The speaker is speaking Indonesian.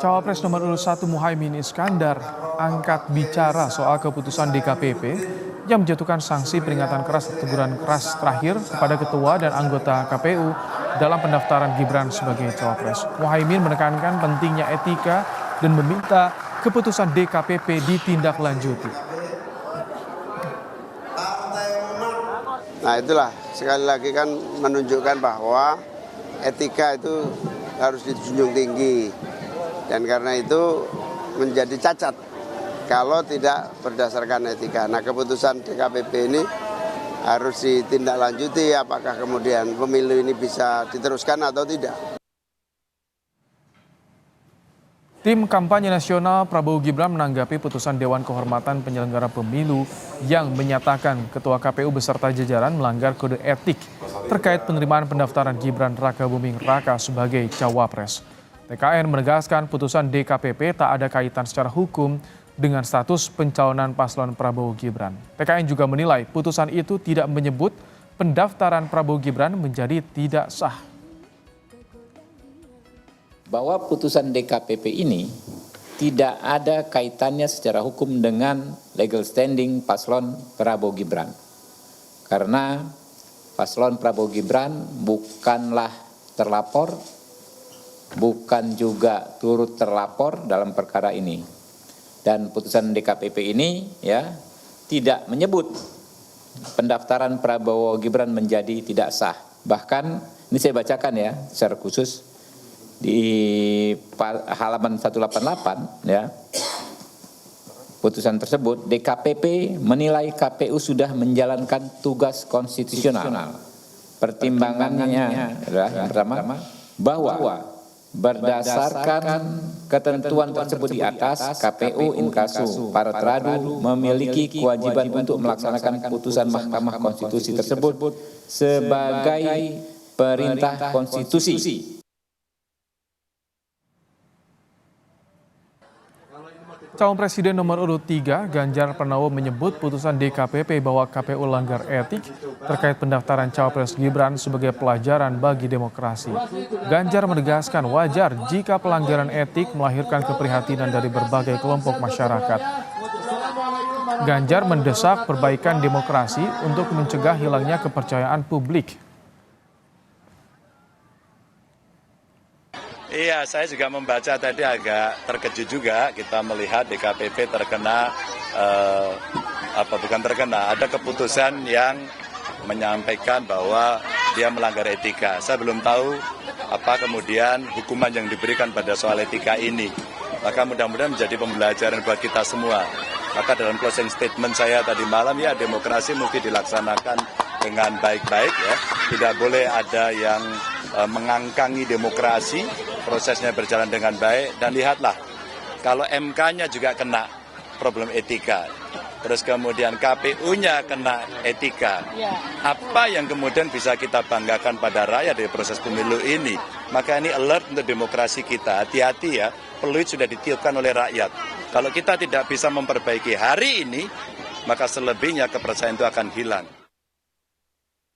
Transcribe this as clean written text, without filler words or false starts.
Cawapres nomor urut 1 Muhaimin Iskandar angkat bicara soal keputusan DKPP yang menjatuhkan sanksi peringatan keras atau teguran keras terakhir kepada ketua dan anggota KPU dalam pendaftaran Gibran sebagai cawapres. Muhaimin menekankan pentingnya etika dan meminta keputusan DKPP ditindaklanjuti. Nah itulah sekali lagi kan menunjukkan bahwa etika itu harus dijunjung tinggi. Dan karena itu menjadi cacat kalau tidak berdasarkan etika. Nah keputusan DKPP ini harus ditindaklanjuti apakah kemudian pemilu ini bisa diteruskan atau tidak. Tim kampanye nasional Prabowo Gibran menanggapi putusan Dewan Kehormatan Penyelenggara Pemilu yang menyatakan Ketua KPU beserta jajaran melanggar kode etik terkait penerimaan pendaftaran Gibran Rakabuming Raka sebagai cawapres. TKN menegaskan putusan DKPP tak ada kaitan secara hukum dengan status pencalonan paslon Prabowo Gibran. TKN juga menilai putusan itu tidak menyebut pendaftaran Prabowo Gibran menjadi tidak sah. Bahwa putusan DKPP ini tidak ada kaitannya secara hukum dengan legal standing paslon Prabowo Gibran. Karena paslon Prabowo Gibran bukanlah terlapor, bukan juga turut terlapor dalam perkara ini. Dan putusan DKPP ini ya tidak menyebut pendaftaran Prabowo Gibran menjadi tidak sah. Bahkan ini saya bacakan ya secara khusus di halaman 188 ya. Putusan tersebut DKPP menilai KPU sudah menjalankan tugas konstitusional. Pertimbangannya adalah yang pertama bahwa berdasarkan ketentuan tersebut di atas, KPU inkasu para teradu memiliki kewajiban untuk melaksanakan putusan Mahkamah Konstitusi tersebut sebagai perintah konstitusi. Calon Presiden nomor urut 3 Ganjar Pranowo menyebut putusan DKPP bahwa KPU langgar etik terkait pendaftaran cawapres Gibran sebagai pelajaran bagi demokrasi. Ganjar menegaskan wajar jika pelanggaran etik melahirkan keprihatinan dari berbagai kelompok masyarakat. Ganjar mendesak perbaikan demokrasi untuk mencegah hilangnya kepercayaan publik. Iya, saya juga membaca tadi agak terkejut juga kita melihat DKPP terkena, ada keputusan yang menyampaikan bahwa dia melanggar etika. Saya belum tahu apa kemudian hukuman yang diberikan pada soal etika ini. Maka mudah-mudahan menjadi pembelajaran buat kita semua. Maka dalam closing statement saya tadi malam ya demokrasi mesti dilaksanakan dengan baik-baik ya. Tidak boleh ada yang mengangkangi demokrasi, prosesnya berjalan dengan baik, dan lihatlah kalau MK-nya juga kena problem etika, terus kemudian KPU-nya kena etika, apa yang kemudian bisa kita banggakan pada rakyat dari proses pemilu ini? Maka ini alert untuk demokrasi kita, hati-hati ya, peluit sudah ditiupkan oleh rakyat. Kalau kita tidak bisa memperbaiki hari ini, maka selebihnya kepercayaan itu akan hilang.